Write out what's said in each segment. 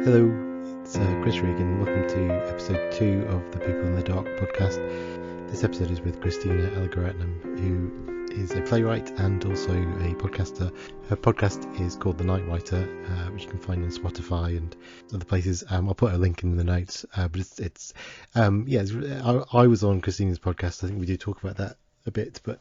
Hello, it's Chris Regan. Welcome to episode 2 of the People in the Dark podcast. This episode is with Christina Alagaratnam, who is a playwright and also a podcaster. Her podcast is called The Night Writer, which you can find on Spotify and other places. I'll put a link in the notes, but I was on Christina's podcast. I think we do talk about that a bit, but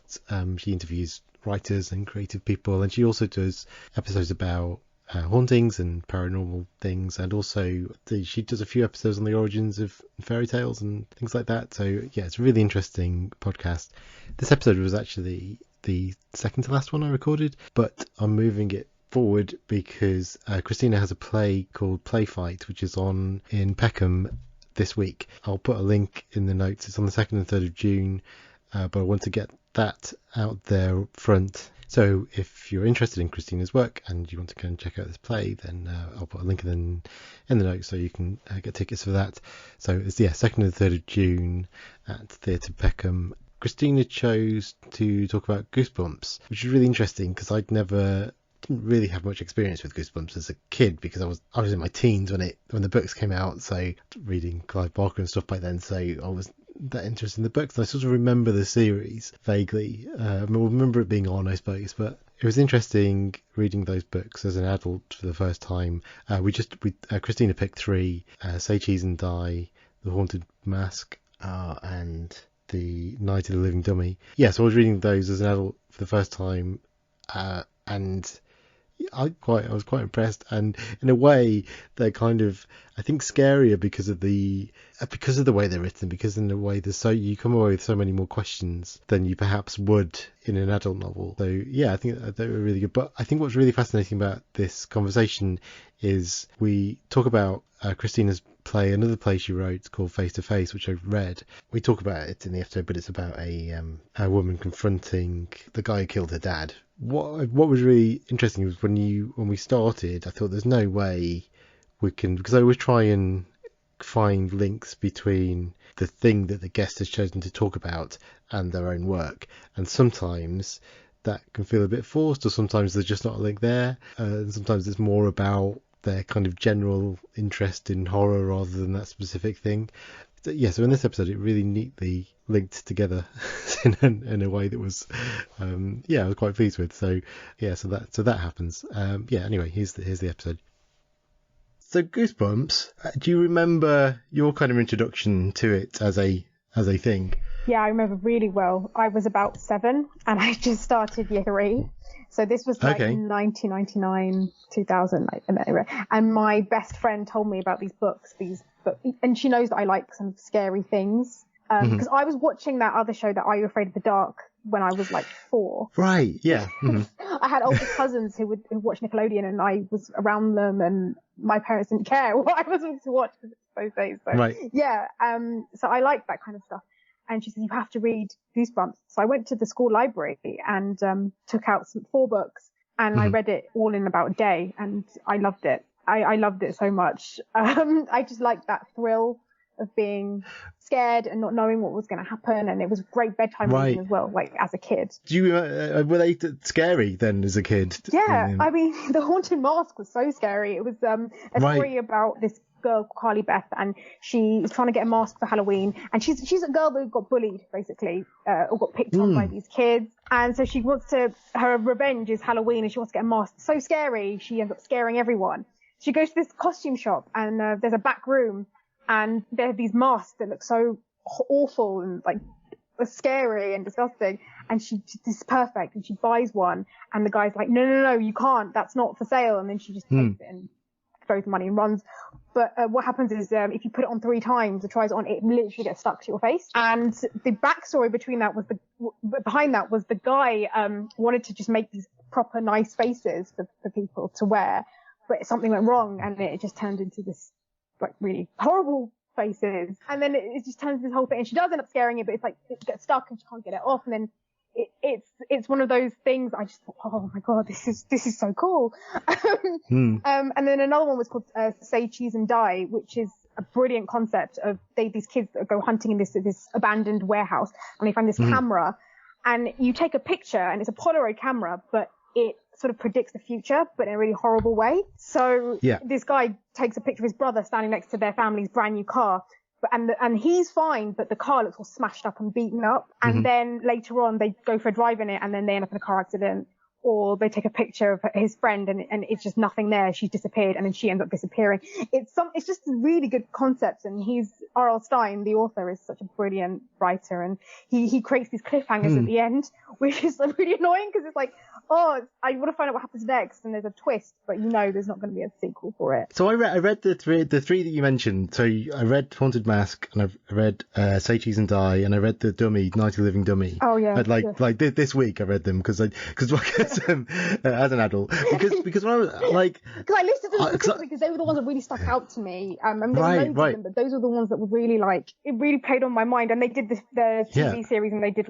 she interviews writers and creative people, and she also does episodes about hauntings and paranormal things, and also she does a few episodes on the origins of fairy tales and things like that. So yeah, it's a really interesting podcast. This episode was actually the second to last one I recorded, but I'm moving it forward because Christina has a play called Playfight, which is on in Peckham this week. I'll put a link in the notes. It's on the 2nd and 3rd of June, but I want to get that out there front. So if you're interested in Christina's work and you want to go and check out this play, then I'll put a link in the notes so you can get tickets for that. So it's 2nd and 3rd of June at Theatre Peckham. Christina chose to talk about Goosebumps, which is really interesting because I didn't really have much experience with Goosebumps as a kid because I was in my teens when the books came out, so reading Clive Barker and stuff by then, so I was that interested in the books, and I sort of remember the series vaguely. I remember it being on, I suppose, but it was interesting reading those books as an adult for the first time. Christina picked 3: Say Cheese and Die, The Haunted Mask, and The Night of the Living Dummy. So I was reading those as an adult for the first time, and I was quite impressed, and in a way they're kind of, I think, scarier because of the way they're written, because in a way you come away with so many more questions than you perhaps would in an adult novel. So yeah, I think they were really good. But I think what's really fascinating about this conversation is we talk about Christina's play, another play she wrote called Face to Face, which I've read. We talk about it in the episode, but it's about a woman confronting the guy who killed her dad. What was really interesting was when we started, I thought there's no way we can, because I always try and find links between the thing that the guest has chosen to talk about and their own work, and sometimes that can feel a bit forced, or sometimes there's just not a link there, and sometimes it's more about their kind of general interest in horror rather than that specific thing. So in this episode it really neatly linked together in a way that was I was quite pleased with. So that happens. Anyway, here's the episode. So Goosebumps, do you remember your kind of introduction to it as a thing? Yeah, I remember really well. I was about 7 and I just started year 3. So this was like 1999, 2000. And my best friend told me about these books, and she knows that I like some scary things. Because I was watching that other show, that Are You Afraid of the Dark, when I was like 4. Right, yeah. Mm-hmm. I had older cousins who watch Nickelodeon, and I was around them, and my parents didn't care what I was to watch those days. So, right. Yeah, so I like that kind of stuff. And she said, you have to read Goosebumps. So I went to the school library and took out 4 books, and I read it all in about a day, and I loved it. I loved it so much. I just liked that thrill of being scared and not knowing what was going to happen, and it was great bedtime reading as well, like as a kid. Do you were they scary then as a kid? Yeah, I mean, The Haunted Mask was so scary. It was a story about this girl, Carly Beth, and she is trying to get a mask for Halloween, and she's a girl that got bullied basically, or got picked on by these kids, and so her revenge is Halloween, and she wants to get a mask. So scary, she ends up scaring everyone. She goes to this costume shop, and there's a back room, and there are these masks that look so awful and like scary and disgusting, and this is perfect, and she buys one, and the guy's like, no, you can't, that's not for sale, and then she just takes it and throws the money and runs. But what happens is, if you put it on 3 times or tries it on, it literally gets stuck to your face. And the backstory behind that was the guy wanted to just make these proper nice faces for people to wear, but something went wrong, and it just turned into this like really horrible faces, and then it just turns into this whole thing, and she does end up scaring it, but it's like it gets stuck and she can't get it off, and then it's one of those things I just thought, oh my god, this is so cool. And then another one was called Say Cheese and Die, which is a brilliant concept of these kids that go hunting in this abandoned warehouse, and they find this camera, and you take a picture, and it's a Polaroid camera, but it sort of predicts the future, but in a really horrible way. So this guy takes a picture of his brother standing next to their family's brand new car, and he's fine, but the car looks all smashed up and beaten up. And then later on, they go for a drive in it, and then they end up in a car accident. Or they take a picture of his friend and it's just nothing there. She's disappeared, and then she ends up disappearing. It's just really good concepts. And R.L. Stine, the author, is such a brilliant writer, and he creates these cliffhangers at the end, which is really annoying because it's like, I want to find out what happens next, and there's a twist, but there's not going to be a sequel for it. So I read the three that you mentioned. So I read Haunted Mask, and I read Say Cheese and Die, and I read the Dummy, Night of the Living Dummy. Oh yeah. Like this week I read them because as an adult, because when I was like, because I listed them because they were the ones that really stuck out to me. There were loads of them, but those were the ones that were really it really played on my mind. And they did the TV series, and they did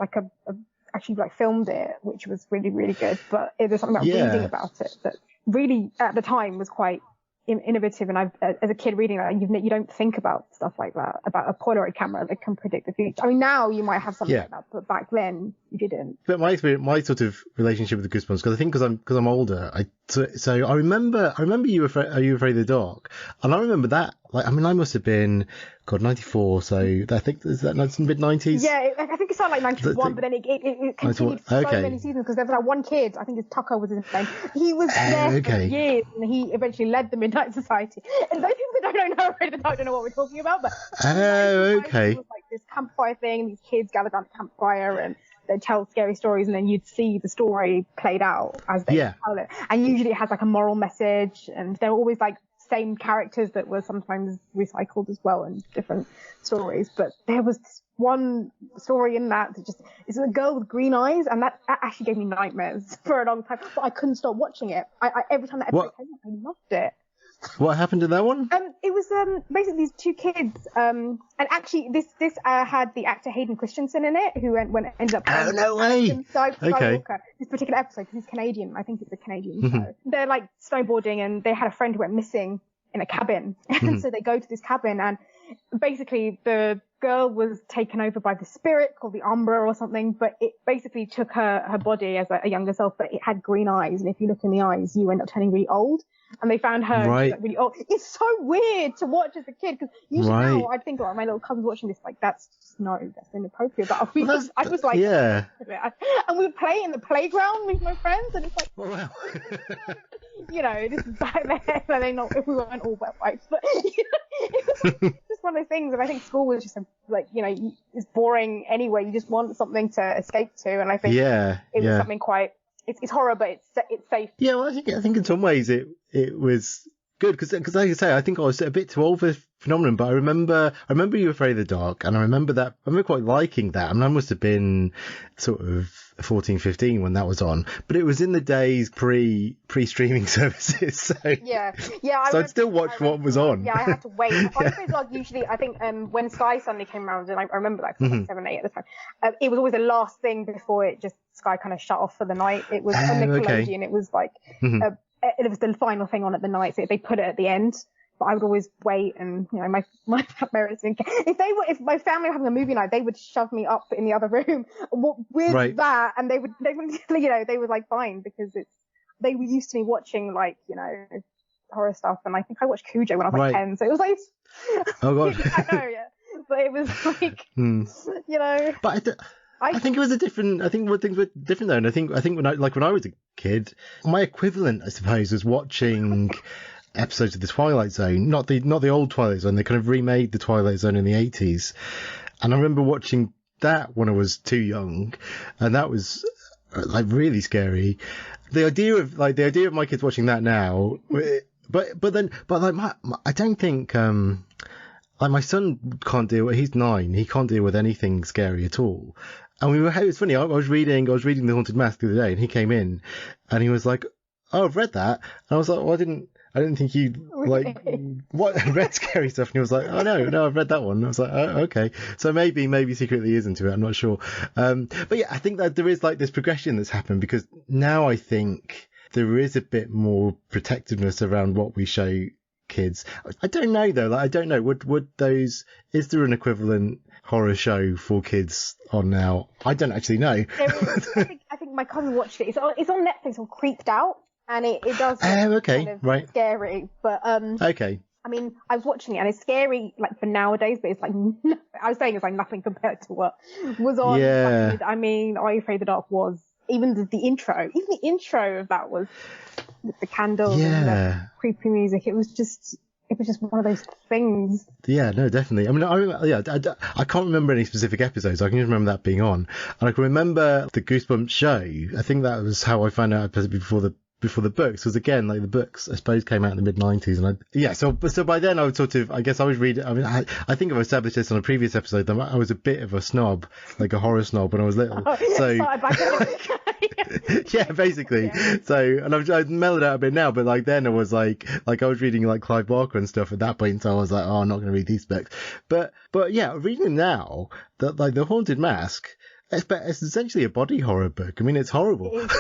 actually filmed it, which was really, really good. But it was something about reading about it that really at the time was quite innovative. And as a kid reading that, you don't think about stuff like that, about a Polaroid camera that can predict the future. I mean, now you might have something like that, but back then you didn't. But my sort of relationship with the Goosebumps, because I think because I'm older, so I remember Are You Afraid of the Dark? And I remember that, I must have been 94, so I think is that mid-90s. Yeah, I think it started 91, but then it continued for so many seasons, because there was one kid, I think Tucker was his name. He was there for years, and he eventually led the Midnight Society. And those people that don't know Afraid of the Dark don't know what we're talking about, but it was this campfire thing, and these kids gathered around the campfire, and they'd tell scary stories, and then you'd see the story played out as they tell it. And usually it has a moral message, and they're always same characters that were sometimes recycled as well in different stories. But there was this one story in that it's a girl with green eyes, and that actually gave me nightmares for a long time, but I couldn't stop watching it. I every time that episode came up, I loved it. What happened in that one? It was basically these two kids, and actually this had the actor Hayden Christensen in it, who ended up. Oh no way! Skywalker. This particular episode, because he's Canadian. I think it's a Canadian show. They're snowboarding, and they had a friend who went missing in a cabin, and so they go to this cabin, and basically the girl was taken over by the spirit called the Umbra or something, but it basically took her body as a younger self, but it had green eyes, and if you look in the eyes, you end up turning really old. And they found her really old. It's so weird to watch as a kid, because usually now I'd think, my little cousin's watching this, that's inappropriate. But I was like, yeah. And we would play in the playground with my friends, and it's like, wow. This is back there, so if we weren't all wet wipes, but it was just one of those things. And I think school was just it's boring anyway. You just want something to escape to, and I think it was something quite. It's horror, but it's safe. Yeah, well, I think in some ways it was good, because like I say, I think I was a bit too old for this phenomenon. But I remember You Were Afraid of the Dark, and I remember quite liking that. I must have been sort of 14, 15 when that was on, but it was in the days pre-streaming services. So so I'd still watch what was on. Yeah, I had to wait. Usually, I think when Sky suddenly came around, and I remember that because I was 7, 8 at the time, it was always the last thing before it just Sky kind of shut off for the night. It was a Nickelodeon. It was it was the final thing on at the night, so they put it at the end. But I would always wait, and my parents didn't care. If my family were having a movie night, they would shove me up in the other room with that, and they would they were fine, because they were used to me watching horror stuff, and I think I watched Cujo when I was 10, so it was oh god. I know, yeah, but it was But I think it was different things were different though, and I think when I was a kid, my equivalent, I suppose, was watching episodes of the Twilight Zone, not the old Twilight Zone. They kind of remade the Twilight Zone in the 80s, and I remember watching that when I was too young, and that was really scary. The idea of my kids watching that now, I don't think my son can't deal with. He's 9. He can't deal with anything scary at all. And it was funny. I was reading The Haunted Mask the other day, and he came in, and he was like, "Oh, I've read that," and I was like, "Well, I didn't think you read scary stuff." And he was like, "Oh no, I've read that one." And I was like, "Oh, okay." So maybe secretly is into it. I'm not sure. But yeah, I think that there is this progression that's happened, because now I think there is a bit more protectiveness around what we show kids. I don't know though. I don't know. Is there an equivalent horror show for kids on now? I don't actually know. I think my cousin watched it. It's on Netflix on Creeped Out, and it does look okay, kind of right, scary. But okay. I mean, I was watching it, and it's scary like for nowadays, but it's like I was saying it's like nothing compared to what was on. Yeah. Like, I mean, Are You Afraid of the Dark was even the intro of that was with the candles and the creepy music. It was just one of those things. Yeah, no, definitely. I mean, I can't remember any specific episodes. I can just remember that being on, and I can remember the Goosebumps show. I think that was how I found out before the books, because again, like the books I suppose came out in the mid-90s, and so by then I would sort of, I guess I was reading, I mean, I think I've established this on a previous episode that I was a bit of a snob, like a horror snob when I was little. Yeah, basically. Yeah. So, and I've mellowed out a bit now, but like then I was like I was reading like Clive Barker and stuff at that point, so I was like, oh, I'm not going to read these books. But yeah, reading them now, that like The Haunted Mask, it's essentially a body horror book. I mean, it's horrible. It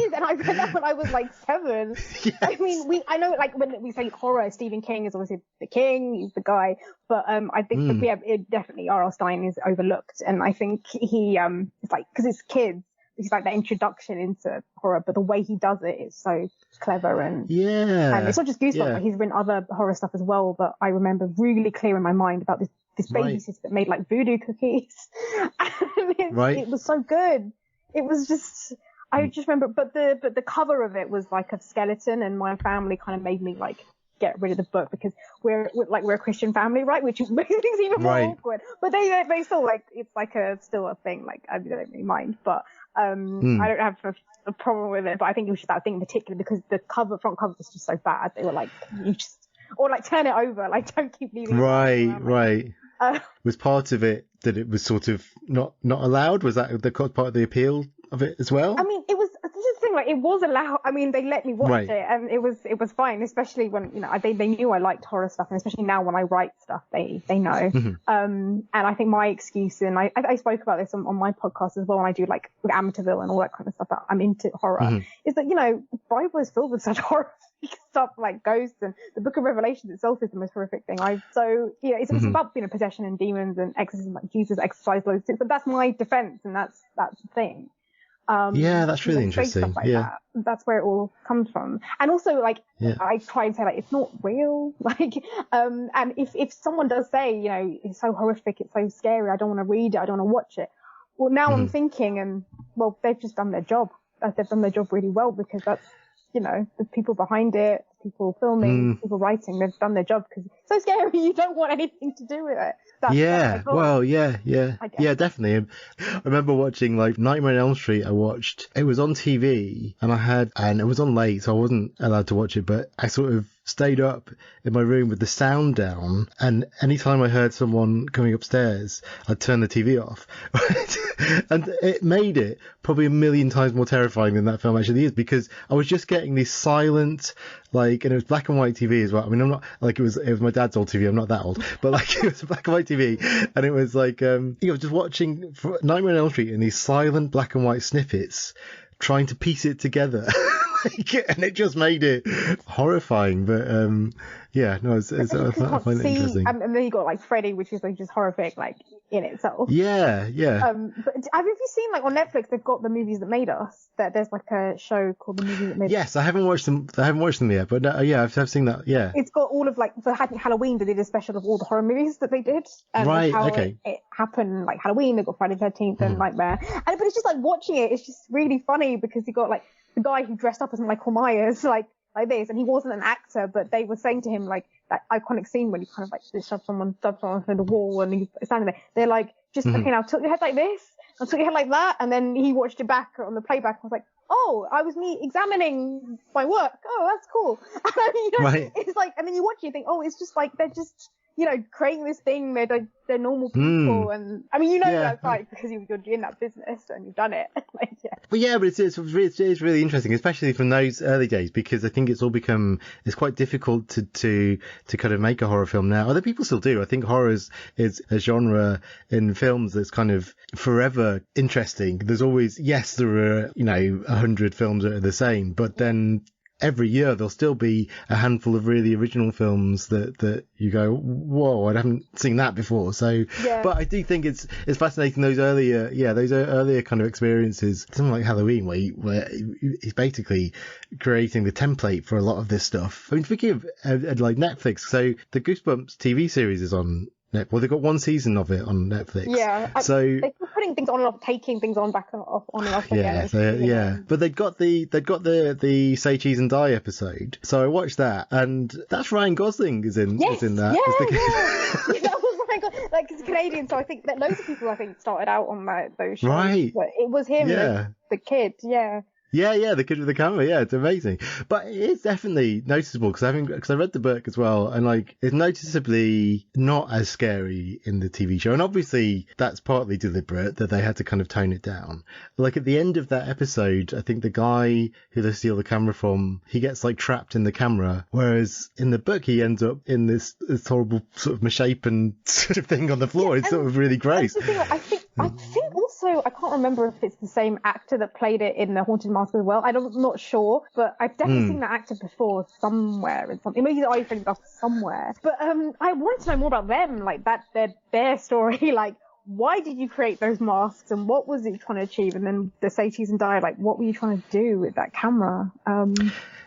is, and I read that when I was like 7. Yes. I mean, I know like when we say horror, Stephen King is obviously the king, he's the guy, but I think it definitely R.L. Stine is overlooked, and I think he it's like, because it's kids, it's like the introduction into horror, but the way he does it is so clever, and it's not just Goosebumps, like he's written other horror stuff as well. But I remember really clear in my mind about this babysitter that made like voodoo cookies. And it was so good. It was just, I just remember, but the cover of it was like a skeleton, and my family kind of made me like get rid of the book, because we're a Christian family, right? Which makes things even more awkward. But they still like, it's like still a thing. Like I don't really mind, but I don't have a problem with it. But I think it was just that thing in particular, because the front cover was just so bad. They were like, you just, or like turn it over, like don't keep leaving. Right. Was part of it that it was sort of not allowed? Was that the part of the appeal of it as well? I mean, it was the thing, like it was allowed. I mean, they let me watch it, and it was fine. Especially when they knew I liked horror stuff, and especially now when I write stuff, they know. And I think my excuse, and I spoke about this on my podcast as well, when I do like with Amityville and all that kind of stuff, that I'm into horror, is that the Bible is filled with such horror stuff like ghosts, and the Book of Revelations itself is the most horrific thing. It's about possession and demons and exorcism, like Jesus exercised loads of things, but that's my defense, and that's the thing. That's really interesting. Stuff like that's where it all comes from. And also, like, I try and say, like, it's not real. Like, and if someone does say, it's so horrific, it's so scary, I don't want to read it, I don't want to watch it. Well, now I'm thinking, and well, they've just done their job. They've done their job really well, because that's, the people behind it, people filming, people writing, they've done their job, because it's so scary, you don't want anything to do with it. Definitely. I remember watching like Nightmare on Elm Street. It was on TV, and it was on late, so I wasn't allowed to watch it, but I sort of stayed up in my room with the sound down, and anytime I heard someone coming upstairs, I'd turn the TV off. And it made it probably a million times more terrifying than that film actually is, because I was just getting this silent, like, and it was black and white TV as well. I mean, I'm not, like, it was my dad's old TV, I'm not that old, but like, it was black and white TV, and it was like, just watching Nightmare on Elm Street in these silent black and white snippets, trying to piece it together. And it just made it horrifying, but I find it interesting. And then you got like Freddy, which is like just horrific, like in itself. But have you seen, like, on Netflix, they've got The Movies That Made Us? There's like a show called The Movies That Made Us. Yes, I haven't watched them yet, but I've seen that. Yeah, it's got all of, like, for Halloween, they did a special of all the horror movies that they did. It happened, like Halloween, they've got Friday the 13th and Nightmare, but it's just like watching it, it's just really funny, because you got like the guy who dressed up as Michael Myers, like this, and he wasn't an actor, but they were saying to him, like, that iconic scene when he kind of like shoved someone through the wall and he's standing there. They're like, just okay, now tilt your head like this, and tilt your head like that, and then he watched it back on the playback and was like, oh, I was me examining my work. Oh, that's cool. And it's like, and then you watch it and think, oh, it's just like they're just creating this thing. They're normal people, and I mean, that's right, because you're in that business and you've done it. But it's really interesting, especially from those early days, because I think it's quite difficult to kind of make a horror film now. Other people still do. I think horror is a genre in films that's kind of forever interesting. There's always, there are 100 films that are the same, but then every year there'll still be a handful of really original films that you go, whoa, I haven't seen that before. So, but I do think it's fascinating those earlier kind of experiences, something like Halloween, where he's basically creating the template for a lot of this stuff. I mean, speaking of like Netflix, so the Goosebumps TV series is on. Well, they've got one season of it on Netflix. Yeah. So they're putting things on and off, taking things on back and off, on and off again. Yeah. But they've got the Say Cheese and Die episode. So I watched that, and that's Ryan Gosling is in that. Yeah. That was Ryan Gosling. Like, he's Canadian, so I think that loads of people started out on those shows. Right. But it was him, the kid. Yeah. Yeah, the kid with the camera. Yeah, it's amazing. But it's definitely noticeable because I read the book as well, and like it's noticeably not as scary in the TV show. And obviously that's partly deliberate, that they had to kind of tone it down. Like at the end of that episode, I think the guy who they steal the camera from, he gets like trapped in the camera, whereas in the book he ends up in this horrible sort of misshapen sort of thing on the floor. It's sort of really gross. I think also, I can't remember if it's the same actor that played it in The Haunted Mask as well. I'm not sure, but I've definitely seen that actor before somewhere in something. Maybe he's already friends up somewhere. But I wanted to know more about them, like their story. Like, why did you create those masks, and what was it trying to achieve? And then the Say Cheese and Die, like, what were you trying to do with that camera?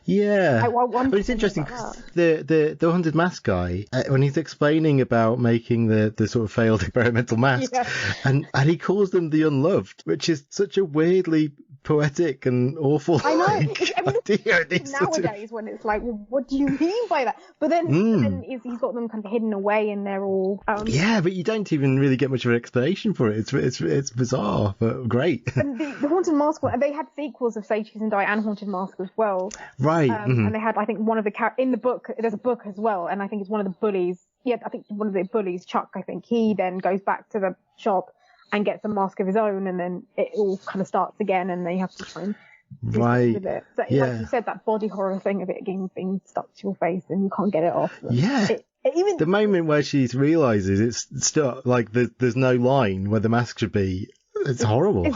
Yeah, but it's interesting because the Haunted Mask guy, when he's explaining about making the sort of failed experimental masks, and he calls them the Unloved, which is such a weirdly poetic and awful idea. Nowadays, when it's like, well, what do you mean by that? But then he's got them kind of hidden away, and they're all but you don't even really get much of an explanation for it. It's bizarre, but great. And the Haunted Mask one, they had sequels of Say Cheese and Die and Haunted Mask as well. Right. And they had, I think, one of the in the book, there's a book as well, and I think it's one of the bullies. Yeah, I think one of the bullies, Chuck, I think, he then goes back to the shop and gets a mask of his own, and then it all kind of starts again, and they have to try and do something with it. So, like you said, that body horror thing of it being stuck to your face and you can't get it off. Even the moment where she realizes it's stuck, like there's no line where the mask should be. It's horrible. And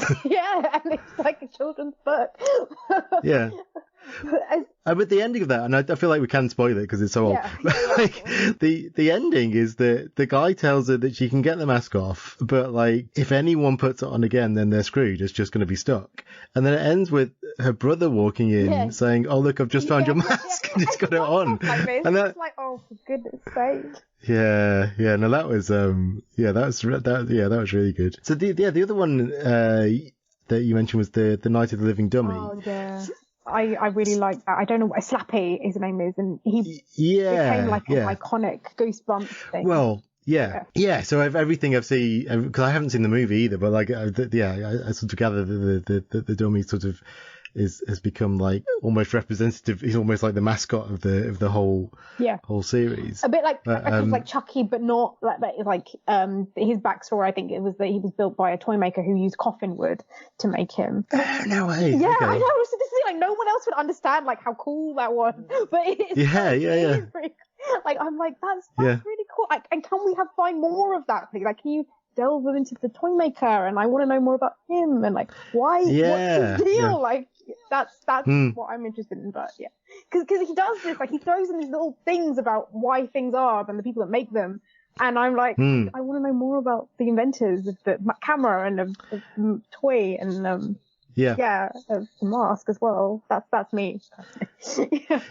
it's like a children's book. Yeah. But the ending of that, and I feel like we can spoil it because it's so old. Like the ending is that the guy tells her that she can get the mask off, but like if anyone puts it on again, then they're screwed. It's just going to be stuck. And then it ends with her brother walking in saying, "Oh look, I've just found your mask," and he's got it on. And that's like, oh, for goodness sake. Yeah. No, that was that was really good. So the other one that you mentioned was the Night of the Living Dummy. Oh yeah. I really like that. I don't know what Slappy his name is, and he became like an iconic Goosebumps thing. Well, yeah. So everything I've seen, because I haven't seen the movie either, but like I sort of gather the dummy sort of has become like almost representative. He's almost like the mascot of the whole series. A bit like like Chucky, but not like his backstory. I think it was that he was built by a toy maker who used coffin wood to make him. No way. Yeah, okay. I know. So this is like no one else would understand like how cool that was, but it's pretty, like I'm like that's really cool. Like, and can we find more of that? Like, can you delve into the toy maker? And I want to know more about him and like why. What's his deal? Like that's what I'm interested in. But because he does this, like he throws in these little things about why things are and the people that make them. And I'm like, I want to know more about the inventors of the camera and of the toy and of the mask as well. That's me.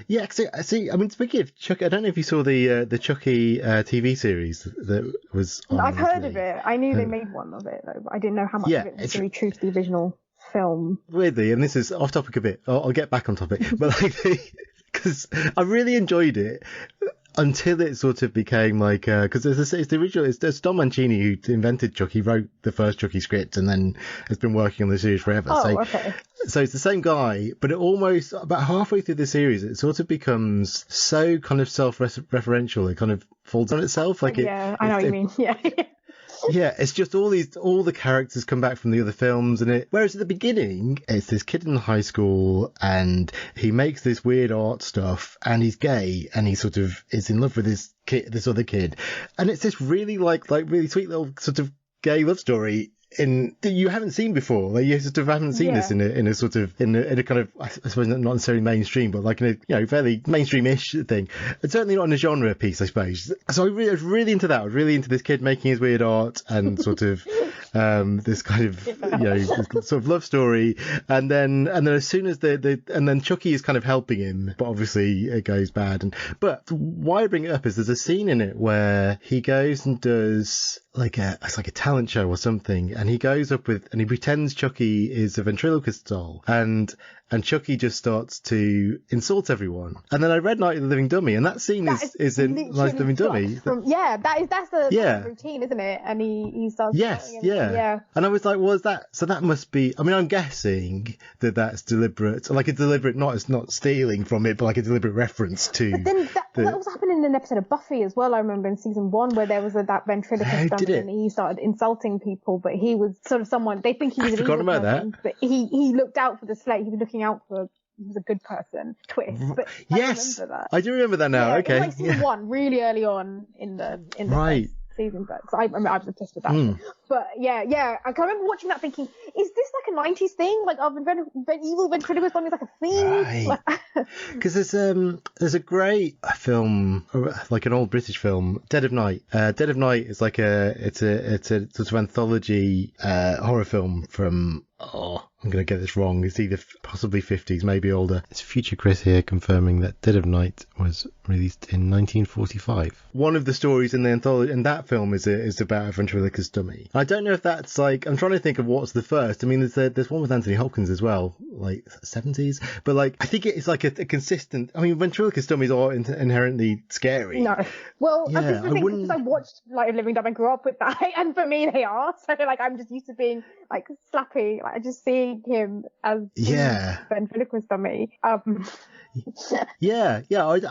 Yeah. See, I mean, speaking of Chucky, I don't know if you saw the Chucky TV series that was on. I've heard of it. I knew they made one of it though, but I didn't know how much of it was really true to the original film. Weirdly, and this is off topic a bit. I'll get back on topic, but like, because I really enjoyed it. Until it sort of became like, because it's the original, it's Don Mancini who invented Chucky, wrote the first Chucky script, and then has been working on the series forever. So it's the same guy, but it almost, about halfway through the series, it sort of becomes so kind of self-referential, it kind of folds on itself. Like I know what you mean. Yeah, it's just all the characters come back from the other films, and whereas at the beginning, it's this kid in high school, and he makes this weird art stuff, and he's gay, and he sort of is in love with this other kid, and it's this really like really sweet little sort of gay love story. that you haven't seen before. Like, you sort of haven't seen this in a sort of in a kind of, I suppose, not necessarily mainstream, but like in a fairly mainstream-ish thing. And certainly not in a genre piece, I suppose. So I was really into that. I was really into this kid making his weird art and sort of this kind of this sort of love story. And then as soon as and then Chucky is kind of helping him, but obviously it goes bad. But why I bring it up is there's a scene in it where he goes and does it's like a talent show or something, and he goes up and he pretends Chucky is a ventriloquist doll, and Chucky just starts to insult everyone. And then I read Night of the Living Dummy, and that scene is in Night of the Living Dummy. That's the routine, isn't it? And he starts. Yeah. And I was like, well, is that? So that must be. I mean, I'm guessing that's deliberate, like a deliberate, not stealing from it, but like a deliberate reference to. But then that was happening in an episode of Buffy as well. I remember in season 1 where there was that ventriloquist dummy, and he started insulting people, but he was sort of someone they think he was an evil person, but he looked out for the slate. He was looking out for. He was a good person. Twist. But yes, I do remember that now. Yeah, okay, it was like season 1, really early on in the first season, but I remember I was obsessed with that. But I can remember watching that thinking, is this like a 90s thing? Like, evil ventriloquist dummy is like a thing? Because there's a great film, like an old British film, Dead of Night. Dead of Night is like it's a sort of anthology horror film from. I'm going to get this wrong. It's either possibly 50s, maybe older. It's Future Chris here confirming that Dead of Night was released in 1945. One of the stories in the anthology in that film is about a ventriloquist dummy. I don't know if that's like, I'm trying to think of what's the first. I mean, there's one with Anthony Hopkins as well, like 70s. But like, I think it's like a consistent. I mean, ventriloquist dummies are inherently scary. No. Well, yeah, because I watched like a Living Dummy and grew up with that, and for me they are. So like, I'm just used to being like slappy. Like, I just see him as ventriloquist dummy. I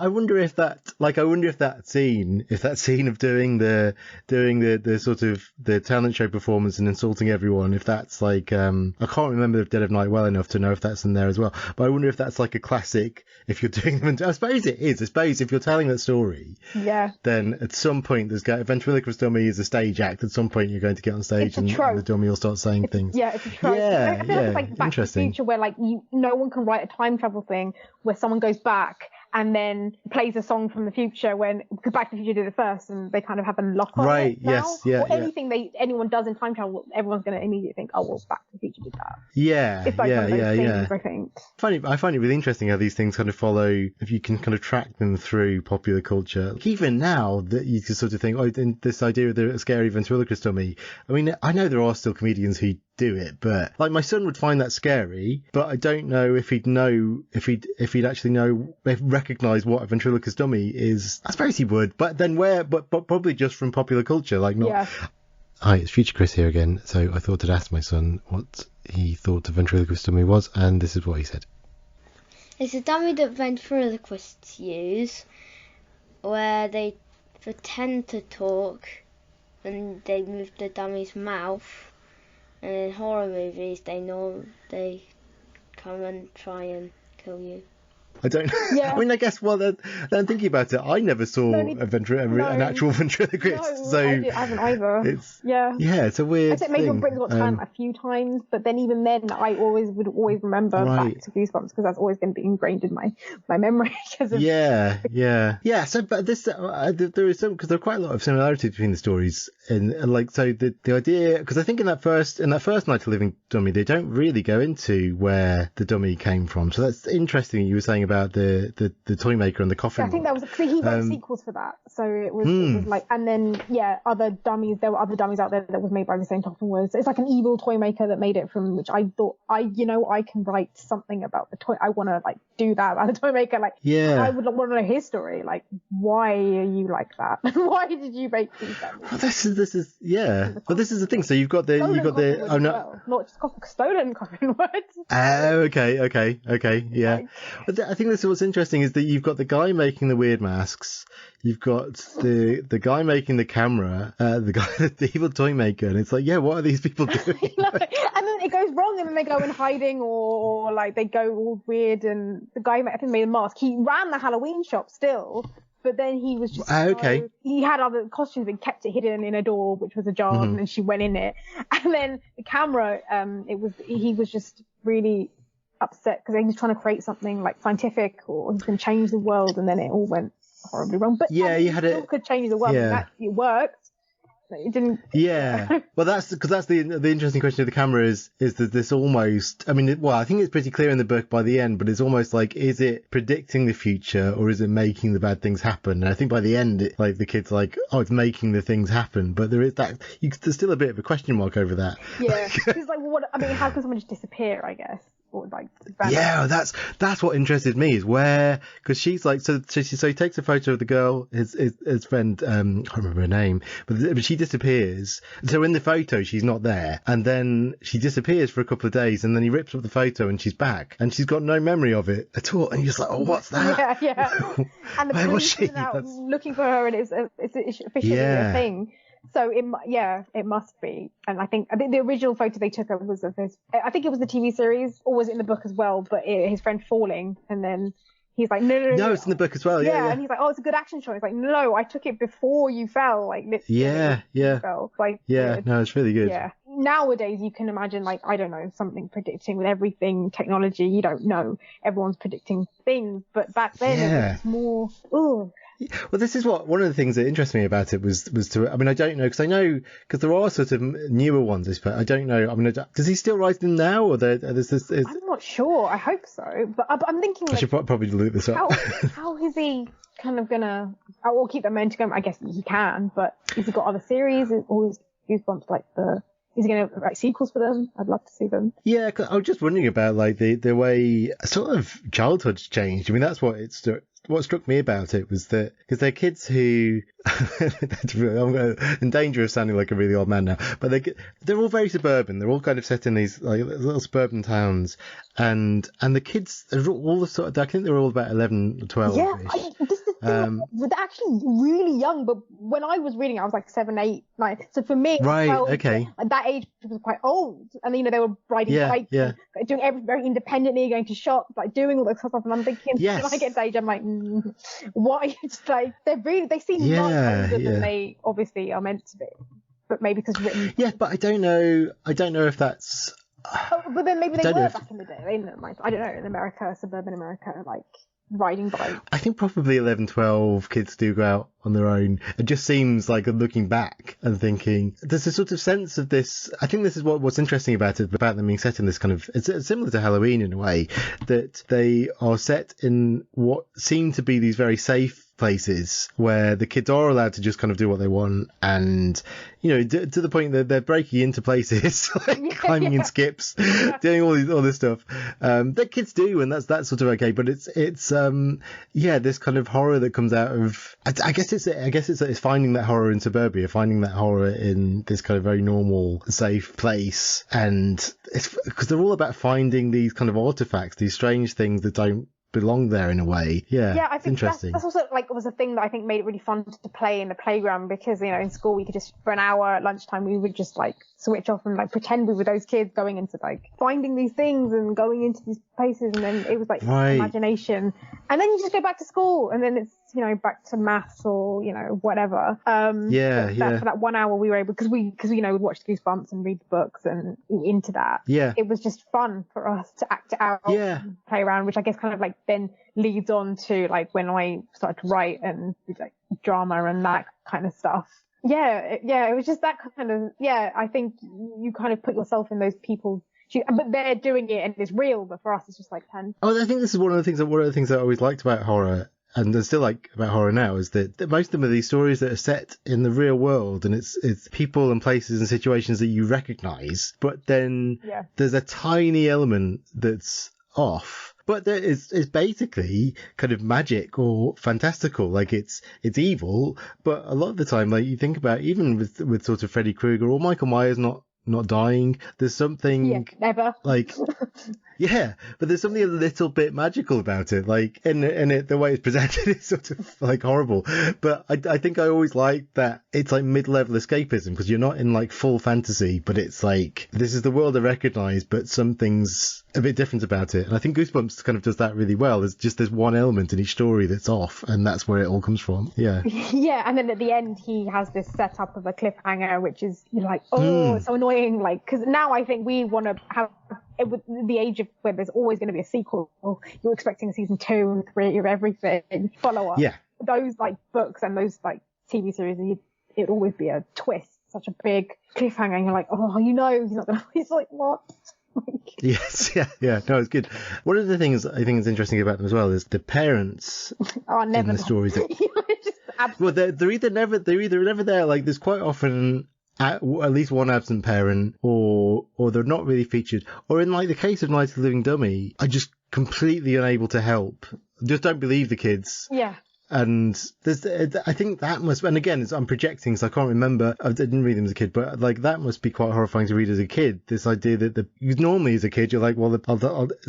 wonder if that scene of doing the sort of the talent show performance and insulting everyone, if that's like I can't remember Dead of Night well enough to know if that's in there as well, but I wonder if that's like a classic. If you're doing them, I suppose it is. I suppose if you're telling that story, then at some point a ventriloquist dummy is a stage act. At some point you're going to get on stage and the dummy will start saying things. Yeah, it's a trope. I feel it's like Back to the Future, where like no one can write a time travel thing where someone goes back and then plays a song from the future because Back to the Future did it first, and they kind of have a lock on it now. Anything anyone does in time travel, everyone's going to immediately think, oh, well, Back to the Future did that. It's like one of those things, I think. I find it really interesting how these things kind of follow, if you can kind of track them through popular culture. Like, even now, that you can sort of think, this idea of the scary ventriloquist dummy. I mean, I know there are still comedians who do it, but like my son would find that scary, but I don't know if he'd actually recognize what a ventriloquist dummy is. I suppose he would, but then but probably just from popular culture, like not. Yeah. Hi, it's Future Chris here again. So I thought I'd ask my son what he thought a ventriloquist dummy was, and this is what he said. It's a dummy that ventriloquists use, where they pretend to talk and they move the dummy's mouth. And in horror movies, they know they come and try and kill you. I don't. Yeah. I mean, I guess. Well, then thinking about it, I never saw an actual ventriloquist. No, so I haven't either. It's a weird. I think maybe Britain's Got Talent a few times, but then even then, I would always remember back to Goosebumps because that's always going to be ingrained in my memory. So, but this there is because there are quite a lot of similarities between the stories, and like so the idea, because I think in that first Night of the Living Dummy, they don't really go into where the dummy came from. So that's interesting. You were saying about the toy maker and the coffin. I think that was he wrote sequels for that, so it was like, and then other dummies. There were other dummies out there that was made by the same coffin. It's like an evil toy maker that made it, from which I thought I can write something about the toy. I want to like do that about the toy maker. Like I would want to know his story. Like, why are you like that? Why did you make these dummies? Well, this is But this is the thing. So you've got the not just stolen coffin words. Okay, yeah. I think this is what's interesting is that you've got the guy making the weird masks, you've got the guy making the camera, the evil toy maker, and it's like, what are these people doing? And then it goes wrong, and then they go in hiding, or like they go all weird. And the guy I think made a mask. He ran the Halloween shop still, But then he was just okay. he had other costumes and kept it hidden in a door, which was ajar, Mm-hmm. and then she went in it. And then the camera, he was just really upset because he was trying to create something like scientific or he's going to change the world, and then it all went horribly wrong. But Yeah, you had it. Could change the world. Yeah. And that it worked. It didn't. Yeah. Well, that's the interesting question of the camera is that this almost, I mean, I think it's pretty clear in the book by the end, but it's almost like, is it predicting the future or is it making the bad things happen? And I think by the end, the kid's like, oh, it's making the things happen. But there is that, there's still a bit of a question mark over that. Yeah. It's like, how can someone just disappear, I guess? Or like, yeah, that's what interested me is where, because she's like, so he takes a photo of the girl, his friend, I can't remember her name, but she disappears. So in the photo, she's not there, and then she disappears for a couple of days, and then he rips up the photo, and she's back, and she's got no memory of it at all. And you're just like, oh, what's that? Yeah. And the Where was police she? is out looking for her, and it's officially a thing. So it must be. And I think the original photo they took was of his. I think it was the TV series, or was it in the book as well? But his friend falling, and then he's like, no, it's in the book as well. Yeah. And he's like, oh, it's a good action shot. He's like, no, I took it before you fell. Like, literally, you fell. Like, no, it's really good. Yeah. Nowadays, you can imagine, like, I don't know, something predicting with everything technology. You don't know. Everyone's predicting things, but back then it was more. Ooh. Well, this is one of the things that interests me about it was I mean, I don't know, because there are sort of newer ones, I don't know. I mean, does he still write them now, or there's this? I'm not sure. I hope so, but I'm thinking. I should probably look this up. How is he kind of gonna? I will keep that momentum going. I guess he can, but has he got other series? Or is Goosebumps like the? Is he going to write sequels for them? I'd love to see them. Yeah, I was just wondering about like the way sort of childhood's changed. I mean, that's what struck me about it was that because they're kids who I'm in danger of sounding like a really old man now, but they're all very suburban. They're all kind of set in these like little suburban towns, and the kids are all the sort of, I think they're all about 11 or 12. Yeah, this is the thing. They're actually really young, but when I was reading, I was like 7, 8, 9. So for me, 12, okay, at that age, it was quite old, and they were riding bikes, doing everything very independently, going to shops, like doing all that stuff. And I'm thinking, when I get to age, I'm like, what? It's like they seem much older than they obviously are meant to be, but maybe because written. Yeah, but I don't know if that's. But then maybe they were back in the day. I don't know, in America, suburban America, like riding bikes. I think probably 11, 12 kids do go out on their own. It just seems like looking back and thinking, there's a sort of sense of this. I think this is what's interesting about it, about them being set in this kind of, it's similar to Halloween in a way, that they are set in what seem to be these very safe places where the kids are allowed to just kind of do what they want, and to the point that they're breaking into places like climbing in skips, doing all this stuff that kids do, and that's sort of okay. But it's this kind of horror that comes out of, I guess it's finding that horror in suburbia, finding that horror in this kind of very normal, safe place, and it's because they're all about finding these kind of artifacts, these strange things that don't belong there in a way. I think interesting. That's also was a thing that I think made it really fun to play in the playground, because in school we could just, for an hour at lunchtime, we would just like switch off and like pretend we were those kids going into like finding these things and going into these places, and then it was like imagination, and then you just go back to school, and then it's back to maths or whatever. For that 1 hour we were able, because we would watch Goosebumps and read the books and into that. It was just fun for us to act it out, and play around, which I guess kind of like then leads on to like when I started to write and do like drama and that kind of stuff. It was just that kind of, I think you kind of put yourself in those people's, but they're doing it and it's real, but for us it's just like 10. I think this is one of the things that I always liked about horror, and I still like about horror now, is that most of them are these stories that are set in the real world, and it's people and places and situations that you recognise, but then there's a tiny element that's off. But it's basically kind of magic or fantastical, like it's evil. But a lot of the time, like you think about, even with sort of Freddy Krueger or Michael Myers not dying, there's something never like Yeah, but there's something a little bit magical about it. Like in it, the way it's presented is sort of like horrible. But I think I always like that it's like mid-level escapism, because you're not in like full fantasy, but it's like this is the world I recognise, but something's a bit different about it. And I think Goosebumps kind of does that really well. There's one element in each story that's off, and that's where it all comes from. Yeah. Yeah, and then at the end he has this setup of a cliffhanger, which is, you're like, oh, it's so annoying. Like, because now I think we want to have, with the age of where there's always going to be a sequel, you're expecting season 2 and 3 of everything, follow up. Yeah. Those like books and those like TV series, it'd always be a twist, such a big cliffhanger, and you're like, oh, he's not going to, he's like, what? Yes, yeah, no, it's good. One of the things I think is interesting about them as well is the parents in the stories. Well, they're either never there. Like, there's quite often at least one absent parent, or they're not really featured. Or in like the case of Night of the Living Dummy, are just completely unable to help. Just don't believe the kids. Yeah. And I think that must, and again, I'm projecting, so I can't remember. I didn't read them as a kid, but like that must be quite horrifying to read as a kid. This idea that normally as a kid, you're like, well, if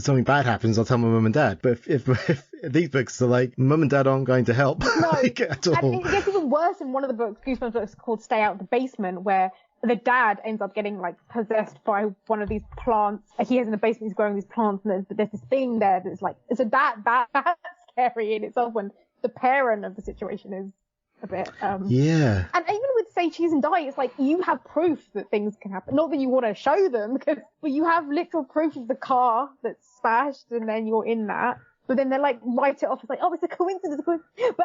something bad happens, I'll tell my mum and dad. But if these books are like, mum and dad aren't going to help like, at all. And it gets even worse in one of the books, Goosebumps books, called Stay Out of the Basement, where the dad ends up getting like possessed by one of these plants. He has in the basement, he's growing these plants, and there's this thing there that's like, so that's scary in itself when the parent of the situation is a bit yeah. And even with Say Cheese and Die, it's like you have proof that things can happen. Not that you want to show them, but you have literal proof of the car that's smashed, and then you're in that. But then they like write it off as like, oh, it's a coincidence. But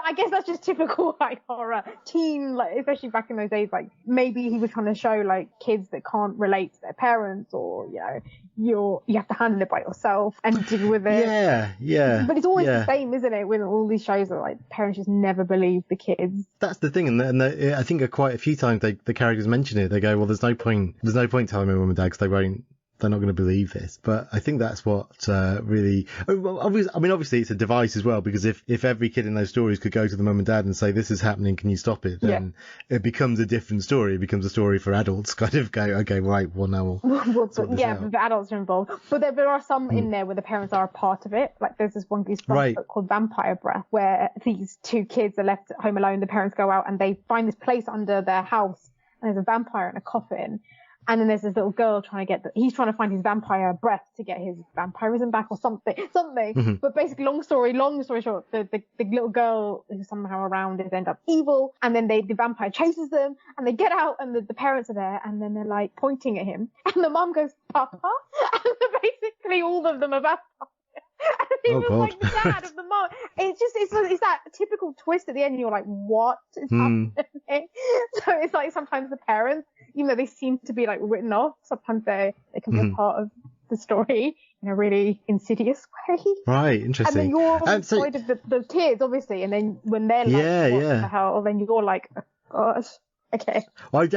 I guess that's just typical like horror teen, like especially back in those days. Like maybe he was trying to show like kids that can't relate to their parents, or you have to handle it by yourself and deal with it. Yeah. But it's always the same, isn't it? With all these shows that like parents just never believe the kids. That's the thing, and I think quite a few times the characters mention it. They go, well, there's no point telling my mum and dad because they're not going to believe this. But I think that's what really. Well, obviously it's a device as well, because if every kid in those stories could go to the mum and dad and say, this is happening, can you stop it? Then it becomes a different story. It becomes a story for adults. Kind of go, okay, right, well now we'll sort this out. The adults are involved. But there are some in there where the parents are a part of it. Like there's this one Goosebumps book called Vampire Breath, where these two kids are left at home alone. The parents go out and they find this place under their house, and there's a vampire in a coffin. And then there's this little girl he's trying to find his vampire breath to get his vampirism back or something. Mm-hmm. But basically, long story short, the little girl who's somehow around is end up evil. And then the vampire chases them, and they get out, and the parents are there, and then they're like pointing at him. And the mum goes, Papa? And basically all of them are vampires. And even like the dad of the mom. It's that typical twist at the end, and you're like, what is happening? So it's like sometimes the parents, even though they seem to be like written off, sometimes they can be a part of the story in a really insidious way. Right, interesting. And then you're on the side of the kids, obviously, and then when they're like, what the hell, then you're like, oh gosh. Okay. Well, I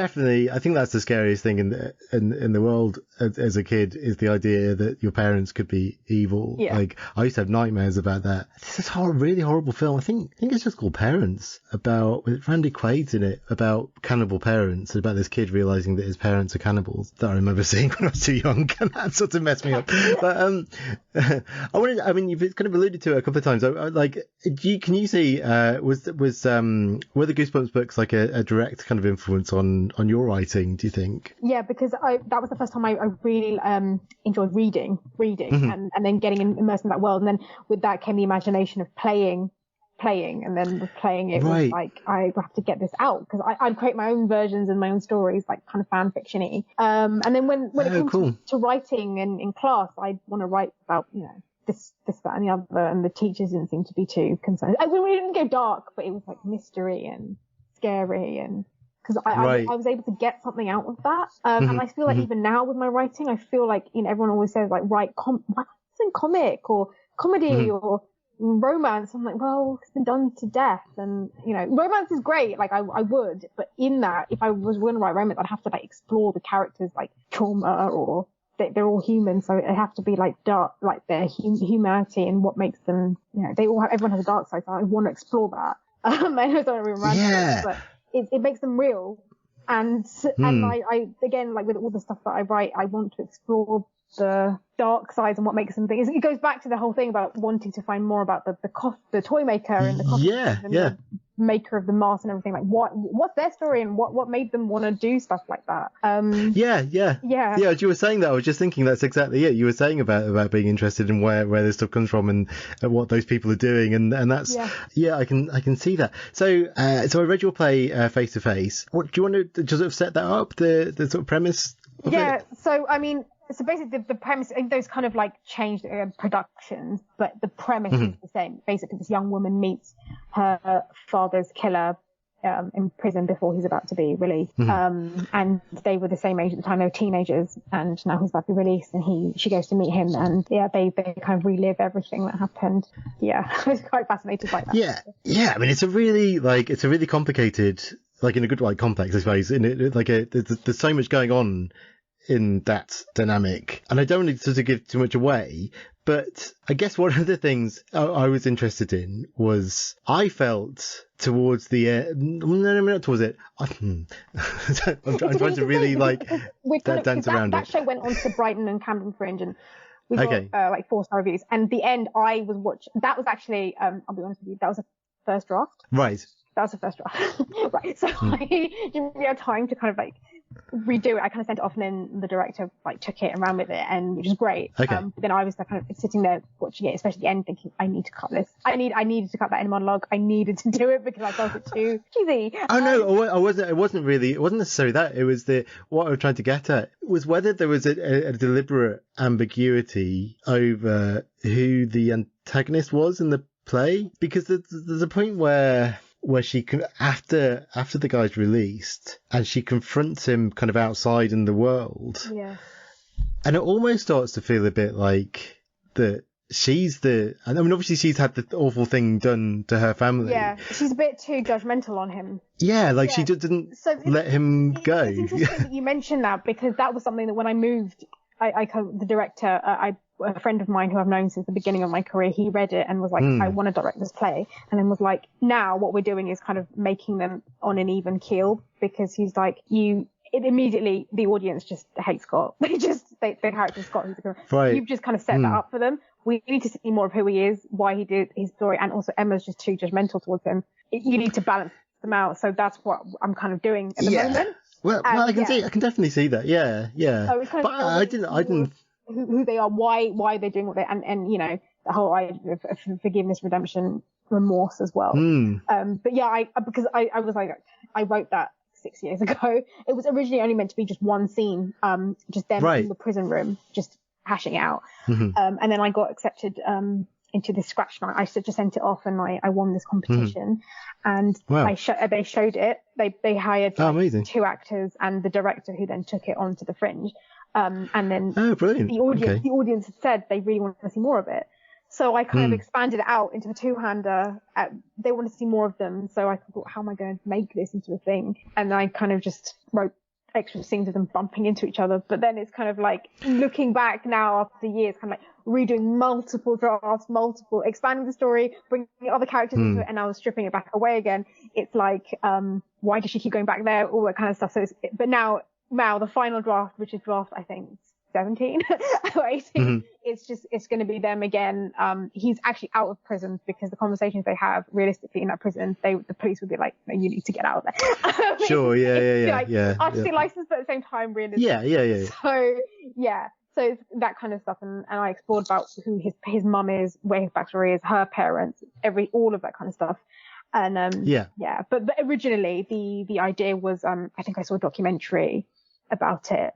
think that's the scariest thing in the world as a kid, is the idea that your parents could be evil. Yeah. Like I used to have nightmares about that. This is a really horrible film. I think it's just called Parents, with Randy Quaid's in it, about cannibal parents, about this kid realizing that his parents are cannibals, that I remember seeing when I was too young, and that sort of messed me up. But you've kind of alluded to it a couple of times. Can you see were the Goosebumps books like a direct kind of influence on your writing, do you think? Yeah, because that was the first time I really enjoyed reading and then getting immersed in that world, and then with that came the imagination of playing, and then with playing it was like, I have to get this out, because I'd create my own versions and my own stories, like kind of fan fiction-y. And then when it came to writing and in class, I'd want to write about this, that, and the other, and the teachers didn't seem to be too concerned. We didn't go dark, but it was like mystery and scary, and because I was able to get something out of that. And I feel like even now with my writing, I feel like, everyone always says like, write comic or comedy or romance. I'm like, well, it's been done to death. And, romance is great. Like I would, but in that, if I was going to write romance, I'd have to like explore the characters' like trauma, or they're all human. So it have to be like dark, like their humanity and what makes them, everyone has a dark side. So I want to explore that. I know it's not really romantic, but it makes them real. And I again, like with all the stuff that I write, I want to explore the dark sides and what makes them think. It goes back to the whole thing about wanting to find more about the toy maker and the costume the maker of the mask and everything. Like what's their story and what made them want to do stuff like that. As you were saying that, I was just thinking that's exactly it. You were saying about being interested in where this stuff comes from and what those people are doing, and that's I can see that. So I read your play Face to Face. What do you want to just sort of set that up, the sort of premise of it? So I mean, so basically the premise, those kind of like changed productions, but the premise is the same. Basically, this young woman meets her father's killer in prison before he's about to be released. And they were the same age at the time. They were teenagers, and now he's about to be released, and she goes to meet him, and they kind of relive everything that happened. I was quite fascinated by that. I mean, it's a really complicated, like in a good way, complex, I suppose. In it, like there's so much going on in that dynamic, and I don't want to sort of give too much away, but I guess one of the things I was interested in was I felt towards the end, no, not towards it. I'm trying to really dance around that show went on to Brighton and Camden Fringe, and we got like 4-star reviews. And the end, I was watching. That was actually, I'll be honest with you, that was a first draft. Right. That was the first draft. Right. So I didn't really have time to kind of like redo it. I kind of sent it off, and then the director like took it and ran with it, and which is great. But then I was kind of sitting there watching it, especially the end, thinking I need to cut this. I needed to cut that in monologue. I needed to do it because I felt it too cheesy. I wasn't. It wasn't necessarily that. It was what I was trying to get at was whether there was a deliberate ambiguity over who the antagonist was in the play, because there's a point where she can, after the guy's released, and she confronts him kind of outside in the world. And it almost starts to feel a bit like that I mean, obviously she's had the awful thing done to her family. She's a bit too judgmental on him. She just didn't let him go. It's interesting that you mentioned that, because that was something that when I moved, the director, a friend of mine who I've known since the beginning of my career, he read it and was like, I want to direct this play. And then was like, now what we're doing is kind of making them on an even keel, because he's like, immediately the audience just hates Scott. The character Scott, you've just kind of set that up for them. We need to see more of who he is, why he did his story, and also Emma's just too judgmental towards him. You need to balance them out. So that's what I'm kind of doing at the moment. Well, I can definitely see that. So it's kind of I didn't. Who they are, why they're doing what they, and you know, the whole idea of forgiveness, redemption, remorse as well. But because I was like, I wrote that 6 years ago. It was originally only meant to be just one scene, just them in the prison room, just hashing it out. And then I got accepted into this scratch night. I just sent it off, and I won this competition. And they showed it. They hired 2 actors and the director, who then took it on to the Fringe. And then the audience had said they really wanted to see more of it. So I kind of expanded it out into a 2-hander. They wanted to see more of them. So I thought, how am I going to make this into a thing? And I kind of just wrote extra scenes of them bumping into each other. But then it's kind of like, looking back now after years, kind of like redoing multiple drafts, expanding the story, bringing other characters into it, and now stripping it back away again. It's like, why does she keep going back there? All that kind of stuff. So but now the final draft, which is draft, I think 17 or 18, it's going to be them again. He's actually out of prison, because the conversations they have realistically in that prison, the police would be like, no, you need to get out of there. Sure. Artistic license, but at the same time, realistic. So it's that kind of stuff, and I explored about who his mum is, where his backstory is, her parents, all of that kind of stuff. And but originally the idea was, I think I saw a documentary about it,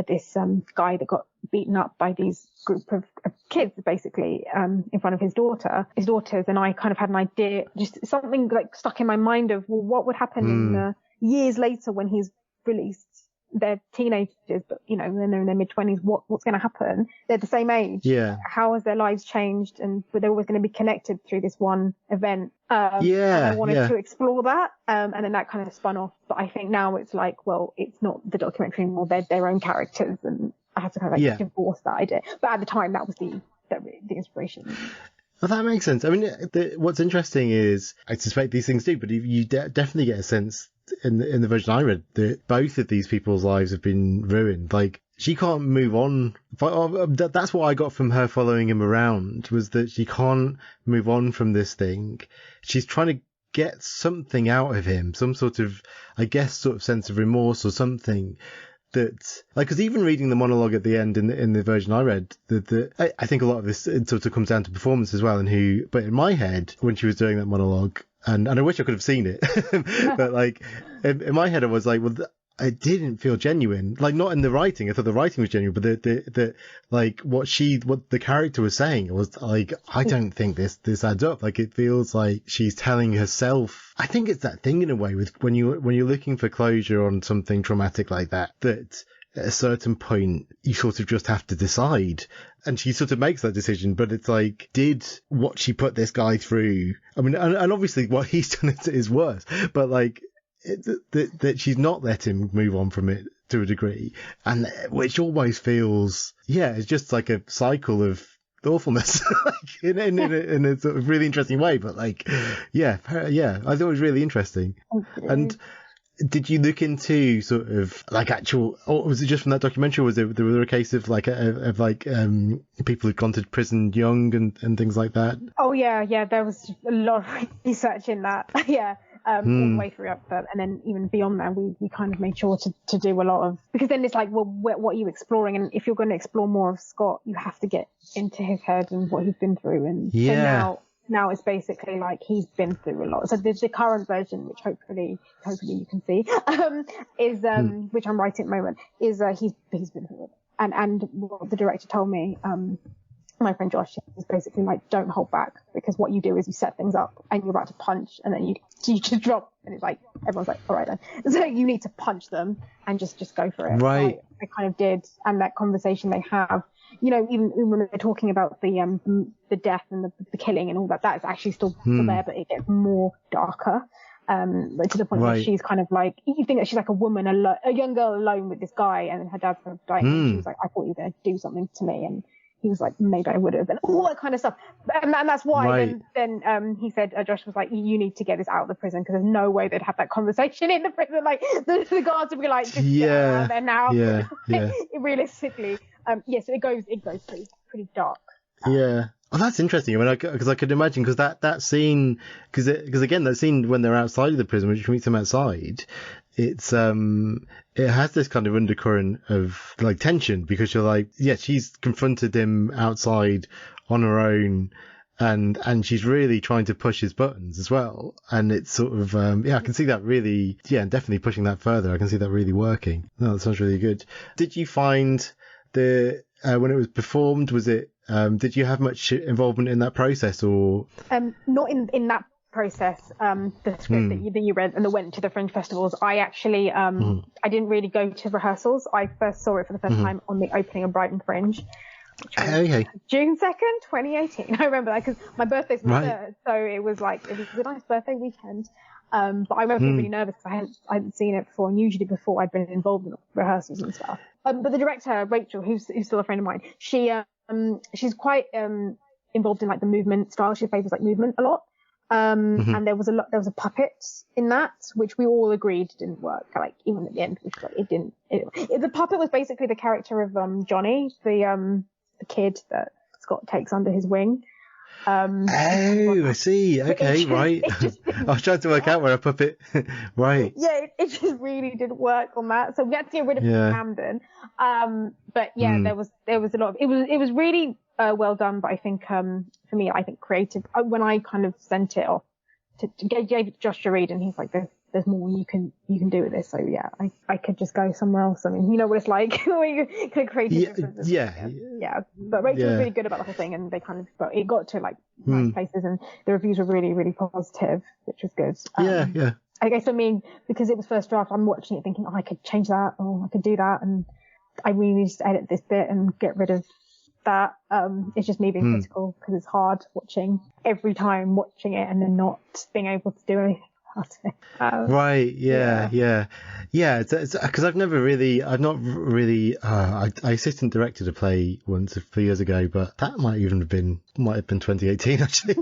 this guy that got beaten up by these group of kids, basically, in front of his daughters, and I kind of had an idea, just something like stuck in my mind of, well, what would happen in years later when he's released. They're teenagers, but you know, when they're in their mid-20s, what's going to happen? They're the same age. How has their lives changed? But they're always going to be connected through this one event. And I wanted to explore that, and then that kind of spun off. But I think now it's like, well, it's not the documentary anymore; they're their own characters, and I have to kind of like divorce that idea. But at the time, that was the inspiration. Well, that makes sense. I mean, what's interesting is, I suspect these things do, but you definitely get a sense in the version I read that both of these people's lives have been ruined. Like, she can't move on. That's what I got from her following him around, was that she can't move on from this thing. She's trying to get something out of him, some sort of, I guess, sort of sense of remorse or something. That, like, because even reading the monologue at the end in the version I read, I think a lot of this sort of comes down to performance as well, but in my head, when she was doing that monologue, and I wish I could have seen it, but like, in my head I was like, well, it didn't feel genuine. Like, not in the writing. I thought the writing was genuine, but the like what the character was saying was like, I don't think this adds up. Like, it feels like she's telling herself. I think it's that thing in a way with when you're looking for closure on something traumatic like that at a certain point you sort of just have to decide. And she sort of makes that decision, but it's like, did what she put this guy through, I mean, and obviously what he's done is worse, but like, that she's not let him move on from it to a degree, and which almost feels, it's just like a cycle of awfulness, like in a sort of really interesting way. But like, I thought it was really interesting. Okay. And did you look into sort of like actual, or was it just from that documentary? Was there a case of like people who'd gone to prison young and things like that? Oh yeah, there was a lot of research in that. All the way through up, and then even beyond that, we kind of made sure to do a lot of, because then it's like, well, what are you exploring? And if you're going to explore more of Scott, you have to get into his head and what he's been through. And so now it's basically like he's been through a lot. So the current version, which hopefully you can see, is which I'm writing at the moment, is he's been through it. And what the director told me, my friend Josh, is basically like, don't hold back, because what you do is you set things up and you're about to punch, and then you just drop, and it's like, everyone's like, all right then. So you need to punch them and just go for it. Right. So I kind of did. And that conversation they have, even when they're talking about the death and the killing and all that, that's actually still there, but it gets more darker. Like to the point where she's kind of like, you think that she's like a young girl alone with this guy, and then her dad's kind of dying, and she was like, I thought you were going to do something to me. And he was like, maybe I would have, and all that kind of stuff. And that's why then he said, Josh was like, you need to get this out of the prison, because there's no way they'd have that conversation in the prison. Like the guards would be like, just get out of there now. Realistically, so it goes pretty dark. Oh, that's interesting. I mean, because I could imagine, because that scene, because again, that scene when they're outside of the prison, when she meets them outside, it's it has this kind of undercurrent of like tension, because you're like, she's confronted him outside on her own, and she's really trying to push his buttons as well, and it's sort of I can see that really, definitely pushing that further. I can see that really working. No, that sounds really good. Did you find when it was performed, was it did you have much involvement in that process, or not in that process, the script that you read and that went to the Fringe festivals? I actually I didn't really go to rehearsals. I first saw it for the first time on the opening of Brighton Fringe, which was June 2nd, 2018. I remember that because my birthday's my 3rd, so it was a nice birthday weekend. But I remember being really nervous because I hadn't seen it before, and usually before I'd been involved in rehearsals and stuff. But the director, Rachel, who's still a friend of mine, she's quite involved in like the movement style. She favors like movement a lot. And there was a puppet in that, which we all agreed didn't work. Like, even at the end, it didn't. The puppet was basically the character of Johnny, the kid that Scott takes under his wing. I see. Okay, right. I was trying to work out where a puppet. Right. Yeah, it just really didn't work on that. So we had to get rid of Camden. But there was a lot of, it was really well done, but I think for me, I think creative. When I kind of sent it off gave it to Josh to read, and he's like, there's more you can do with this. So I could just go somewhere else. I mean, you know what it's like when you kind of creative differences. Yeah. But Rachel was really good about the whole thing, and but it got to like nice places, and the reviews were really, really positive, which was good. I guess for me, because it was first draft, I'm watching it thinking, I could change that, or I could do that, and I really need to edit this bit and get rid of that. It's just me being critical, because it's hard every time watching it and then not being able to do anything about it. It's because I've not really I assistant directed a play once a few years ago, but that might have been 2018 actually.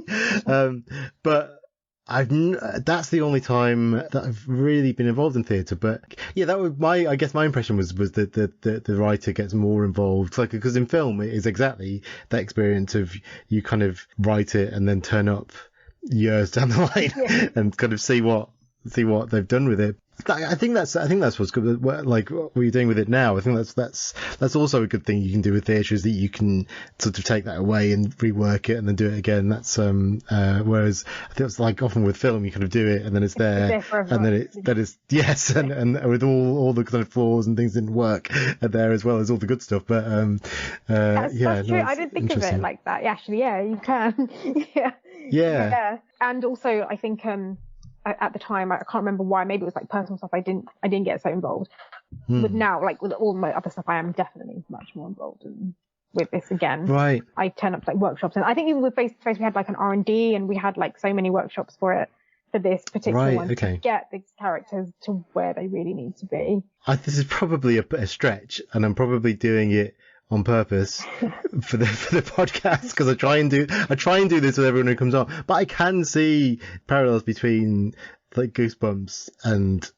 But That's the only time that I've really been involved in theatre. But yeah, that was I guess my impression was that the writer gets more involved, like, because in film it is exactly that experience of you kind of write it and then turn up years down the line and kind of see what they've done with it. I think that's what's good. Like what you're doing with it now, I think that's also a good thing you can do with theatre, is that you can sort of take that away and rework it and then do it again. That's whereas I think it's like often with film, you kind of do it and then it's there and then and with all the kind of flaws and things didn't work there, as well as all the good stuff. But that's true. I didn't think of it like that. Actually, yeah, you can. yeah. And also, I think at the time, I can't remember why, maybe it was like personal stuff, I didn't get so involved. But now, like with all my other stuff, I am definitely much more involved with this again. Right. I turn up to like workshops, and I think even with Face to Face we had like an R&D, and we had like so many workshops for this particular one to get these characters to where they really need to be. This is probably a stretch, and I'm probably doing it on purpose for the podcast, because I try and do this with everyone who comes on, but I can see parallels between like Goosebumps and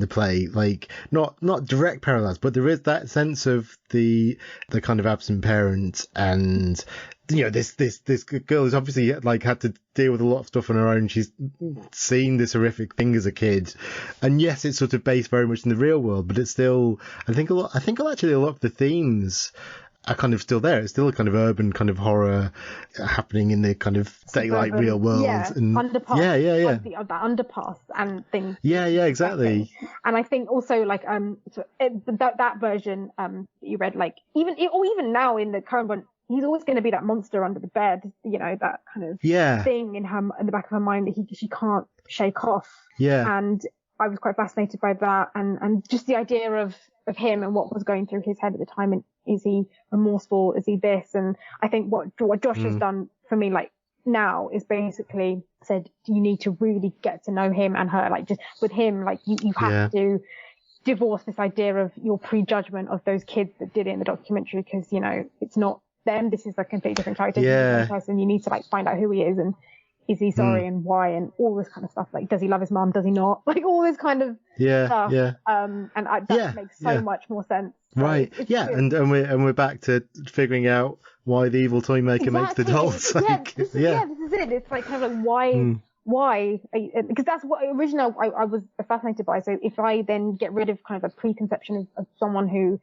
the play, like not direct parallels, but there is that sense of the kind of absent parent, and this girl has obviously like had to deal with a lot of stuff on her own. She's seen this horrific thing as a kid, and yes, it's sort of based very much in the real world, but it's still, I think actually a lot of the themes are kind of still there. It's still a kind of urban kind of horror happening in the kind of daylight real world. And underpass. Like the underpass and things. Yeah, exactly. And I think also like that version you read, like even now in the current one, he's always going to be that monster under the bed, that kind of thing in the back of her mind that she can't shake off. Yeah. And I was quite fascinated by that, and just the idea of him and what was going through his head at the time, and is he remorseful? Is he this? And I think what Josh has done for me, like now, is basically said, you need to really get to know him and her, like just with him, like you have to divorce this idea of your prejudgment of those kids that did it in the documentary, because it's not them. This is a completely different character. Person. You need to like find out who he is, and is he sorry and why, and all this kind of stuff. Like, does he love his mum? Does he not? Like all this kind of stuff. And that makes so much more sense. Right. And we're back to figuring out why the evil toy maker makes the dolls. This is it. It's like kind of like why? Because that's what originally I was fascinated by. So if I then get rid of kind of a preconception of someone who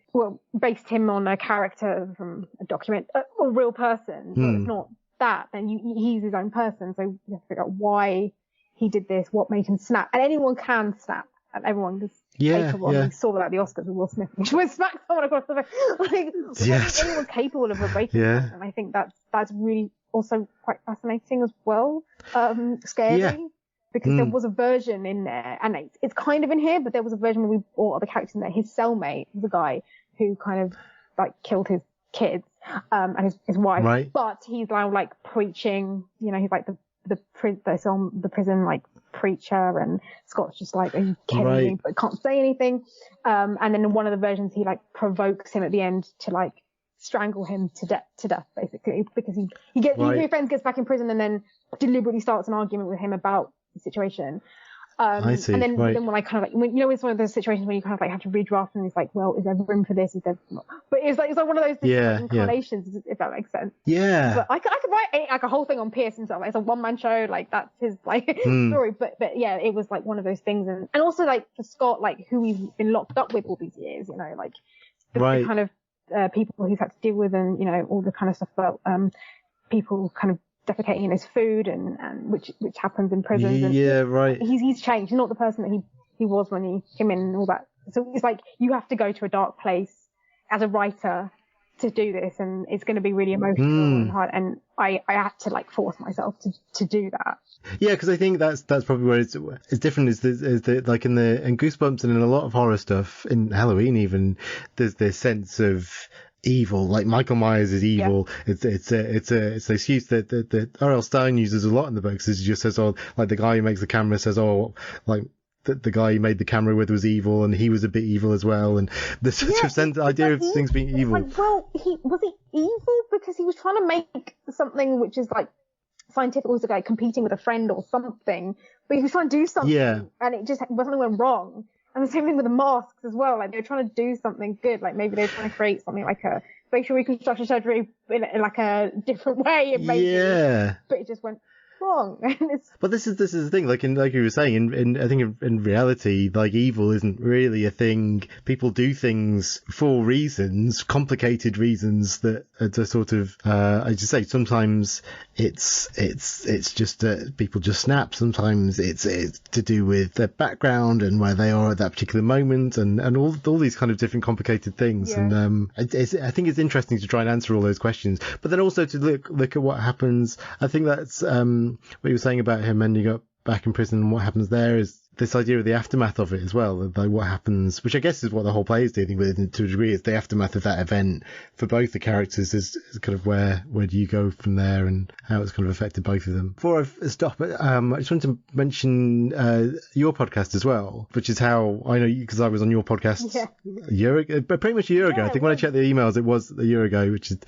based him on a character from a document, a real person, but it's not that, then he's his own person. So you have to figure out why he did this, what made him snap. And anyone can snap, and everyone is capable. We saw that at the Oscars with Will Smith. He went smack someone across the face. Anyone's capable of a breaking point. And I think that's really also quite fascinating as well. Scary. Because there was a version in there, and it's kind of in here, but there was a version where we brought other characters in there. His cellmate was a guy who kind of like killed his kids, and his wife. Right. But he's now like preaching, he's like the prison like preacher, and Scott's just like, are you kidding me? But can't say anything. And then in one of the versions, he like provokes him at the end to like strangle him to death, basically, because he friends gets back in prison and then deliberately starts an argument with him about the situation. I see. And then when I kind of like, it's one of those situations where you kind of like have to redraft, and it's like, well, is there room for this? Is there not? But it's like one of those incarnations, if that makes sense. Yeah. But I could write like a whole thing on Pierce himself. Like, it's a one-man show. Like that's his like story. But yeah, it was like one of those things, and also like for Scott, like who he's been locked up with all these years, like the kind of people he's had to deal with, and all the kind of stuff about people kind of defecating in his food, and which happens in prisons. And he's changed. He's not the person that he was when he came in and all that. So it's like you have to go to a dark place as a writer to do this, and it's going to be really emotional and hard. And I had to like force myself to do that. Yeah, because I think that's probably where it's different. Is the like in Goosebumps and in a lot of horror stuff, in Halloween even, there's this sense of evil. Like Michael Myers is evil. It's an excuse that R.L. Stine uses a lot in the books. He just says, like the guy who makes the camera says, like the guy he made the camera with was evil, and he was a bit evil as well. And the sort of idea of things being evil. Like, well, was he evil because he was trying to make something which is like scientific, also like competing with a friend or something, but he was trying to do something and it just something went wrong. And the same thing with the masks as well. Like they're trying to do something good. Like maybe they're trying to create something like a facial reconstruction surgery in like a different way. Maybe, but it just went wrong. But this is the thing. Like you were saying, I think in reality, like evil isn't really a thing. People do things for reasons, complicated reasons that are to sort of, I just say sometimes it's just people just snap. Sometimes it's to do with their background and where they are at that particular moment, and all these kind of different complicated things. Yeah. And I think it's interesting to try and answer all those questions, but then also to look at what happens. I think that's what you were saying about him ending up back in prison and what happens there is this idea of the aftermath of it as well, like what happens, which I guess is what the whole play is dealing with to a degree, is the aftermath of that event for both the characters is kind of where do you go from there and how it's kind of affected both of them. Before I stop, I just wanted to mention your podcast as well, which is how I know you, because I was on your podcast a year ago, but pretty much a year ago. I think when I checked the emails, it was a year ago, which is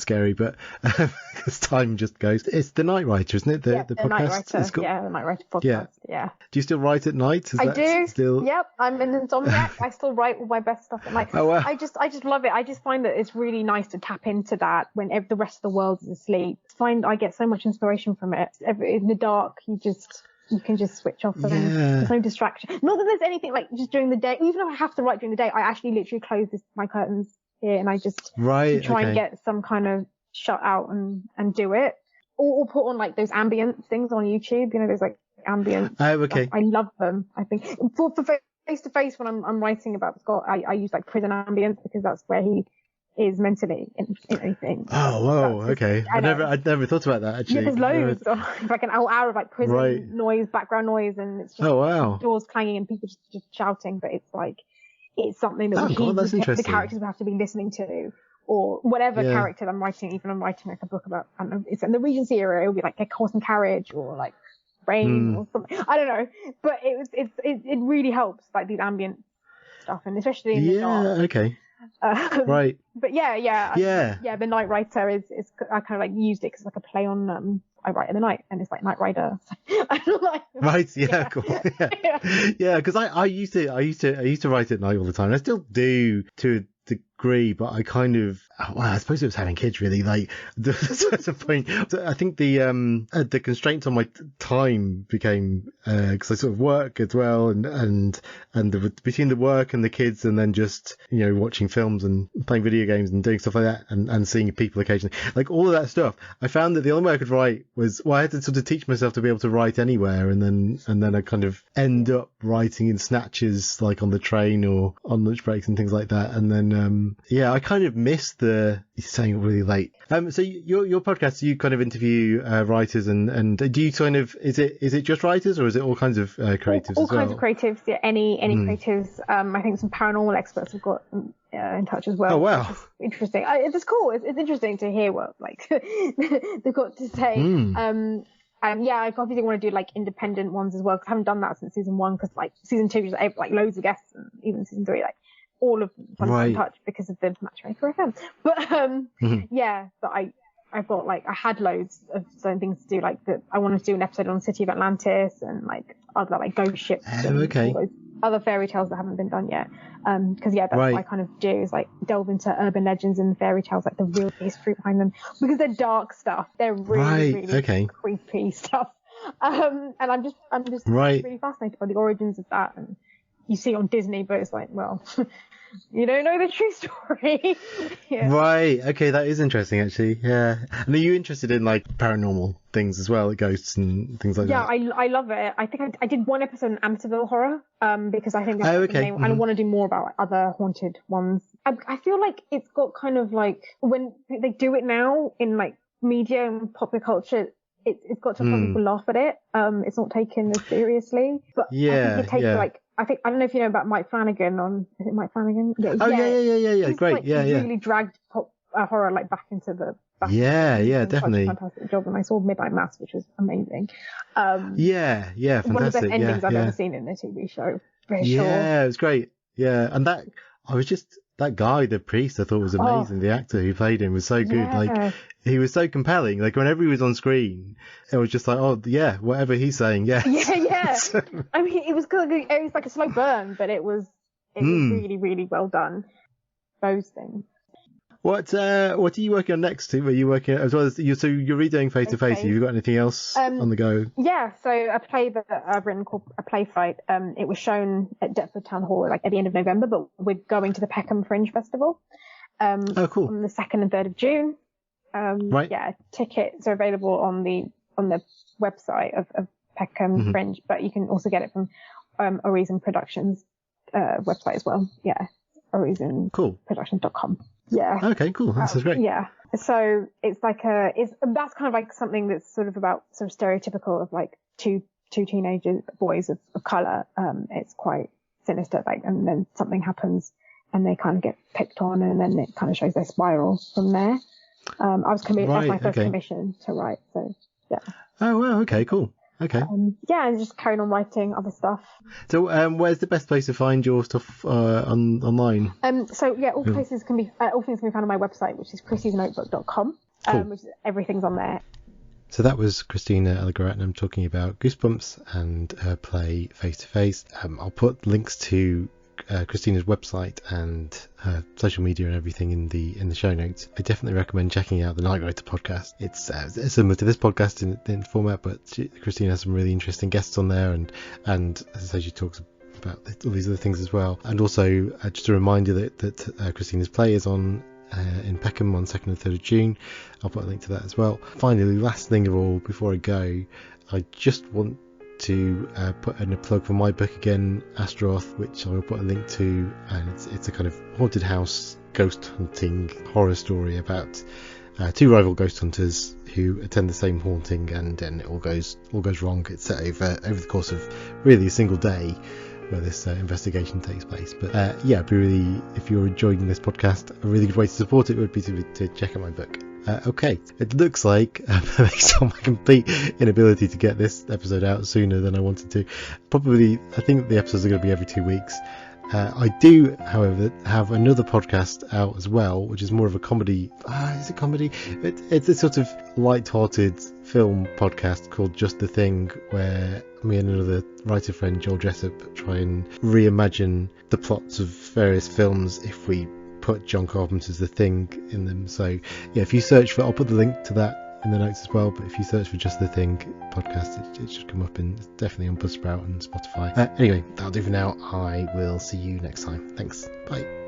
scary, but because time just goes. It's The Night Writer, isn't it? The podcast. Night Writer. The Night Writer podcast. Yeah. Do you still write at night? I do. Yep, I'm an insomniac. I still write all my best stuff at night. Oh, wow. I just love it. I just find that it's really nice to tap into that when the rest of the world is asleep. I get so much inspiration from it. In the dark, you can just switch off. There's no distraction. Not that there's anything like just during the day. Even if I have to write during the day, I actually literally close my curtains here and I just try and get some kind of shut out and do it. Or put on like those ambient things on YouTube. You know, there's like ambient. Oh, okay. I love them. I think for face to face when I'm writing about Scott, I use like prison ambience because that's where he is mentally in anything. Oh, whoa, okay. I'd never thought about that actually. Yeah, there's loads of like an hour of like prison noise, background noise, and it's just doors clanging and people just shouting. But it's something that the characters will have to be listening to. Or whatever character I'm writing, even I'm writing like a book about, I don't know, it's in the Regency era, it would be like a Horse and Carriage or like Rain or something. I don't know, but it really helps, like these ambient stuff, and especially in the dark. Okay. Right. But the Night Writer is I kind of like used it because it's like a play on I write in the night, and it's like Night Rider. Right. Yeah. Cool. Yeah. Because I used to write at night all the time. I still do to a degree, but I kind of, I suppose it was having kids really. Like at a point, I think the constraints on my time became because I sort of work as well, and between the work and the kids, and then just watching films and playing video games and doing stuff like that, and seeing people occasionally, like all of that stuff. I found that the only way I could write was I had to sort of teach myself to be able to write anywhere, and then I kind of end up writing in snatches, like on the train or on lunch breaks and things like that, and then I kind of missed you're saying it really late. So your podcast, you kind of interview writers, and do you kind of, is it just writers, or is it all kinds of creatives all as well? All kinds of creatives, yeah, any creatives. I think some paranormal experts have got in touch as well. Oh, wow. Interesting. It's cool. It's interesting to hear what like they've got to say. I obviously want to do like independent ones as well, because I haven't done that since season 1, because like season 2 just like loads of guests, and even season 3 like all of them in touch because of the Matchmaker FM. But but I've got like, I had loads of certain things to do, like that I wanted to do an episode on City of Atlantis and like other like ghost ships and all those other fairy tales that haven't been done yet. Because that's what I kind of do, is like delve into urban legends and fairy tales, like the real history behind them, because they're dark stuff. They're really creepy stuff. And I'm just really fascinated by the origins of that. And you see on Disney, but it's like, well, you don't know the true story. Right. Okay, that is interesting, actually. Yeah. And are you interested in like paranormal things as well, like ghosts and things like that? Yeah, I love it. I think I did one episode on Amityville horror, because I think that's and I want to do more about other haunted ones. I feel like it's got kind of like, when they do it now in like media and popular culture, it's got to people laugh at it. It's not taken as seriously, but I think it takes like, I don't know if you know about Mike Flanagan is it Mike Flanagan? Yeah. He's great. He really dragged pop horror like back into the. Definitely. Fantastic job, and I saw Midnight Mass, which was amazing. Fantastic. One of the best endings I've ever seen in a TV show. Very sure. Yeah, it was great. Yeah, and that I was just that guy, the priest, I thought was amazing. The actor who played him was so good. Yeah. Like, he was so compelling. Like, whenever he was on screen, it was just like, oh yeah, whatever he's saying, yeah. Yeah. I mean, it was good. It was like a slow burn, but it was really, really well done. Those things. What are you working on next? Are you working as well as you're redoing Face to Face? Have you got anything else on the go? Yeah, so a play that I've written called A Playwright. It was shown at Deptford Town Hall like at the end of November, but we're going to the Peckham Fringe Festival. Oh, cool. On the 2nd and 3rd of June. Right. Yeah, tickets are available on the website of Peckham Fringe, but you can also get it from Orison Productions website as well. Yeah, orisonproductions.com. Yeah. Okay, cool. That's great. Yeah. So it's like that's kind of like something that's sort of about sort of stereotypical of like two teenagers, boys of color. It's quite sinister, like, and then something happens and they kind of get picked on, and then it kind of shows their spiral from there. I was committed. That's my first commission to write. So yeah. Oh wow. Okay. Cool. Okay. Yeah, and just carrying on writing other stuff. So, where's the best place to find your stuff online? So yeah, all things can be found on my website, which is christiesnotebook.com. Cool. Which is, everything's on there. So that was Christina Alagaratnam talking about Goosebumps and her play Face to Face. I'll put links to Christina's website and her social media and everything in the show notes. I definitely recommend checking out the Night Writer podcast. It's similar to this podcast in format, but Christina has some really interesting guests on there, and as I say, she talks about all these other things as well. And also just a reminder that Christina's play is on in Peckham on 2nd and 3rd of June. I'll put a link to that as well. Finally, last thing of all, before I go, I just want to put in a plug for my book again, Astaroth, which I will put a link to, and it's a kind of haunted house ghost hunting horror story about two rival ghost hunters who attend the same haunting, and then it all goes wrong. It's set over the course of really a single day where this investigation takes place. But yeah, it'd be really, if you're enjoying this podcast, a really good way to support it would be to check out my book. Okay, it looks like, based on my complete inability to get this episode out sooner than I wanted to, I think the episodes are going to be every 2 weeks. I do, however, have another podcast out as well, which is more of a comedy. Is it comedy? It's a sort of light-hearted film podcast called Just the Thing, where me and another writer friend, Joel Jessup, try and reimagine the plots of various films if we put John Carpenter's The Thing in them. So yeah, if you search for, I'll put the link to that in the notes as well, but if you search for Just the Thing podcast, it should come up, and it's definitely on Buzzsprout and Spotify. Anyway, that'll do for now. I will see you next time. Thanks. Bye.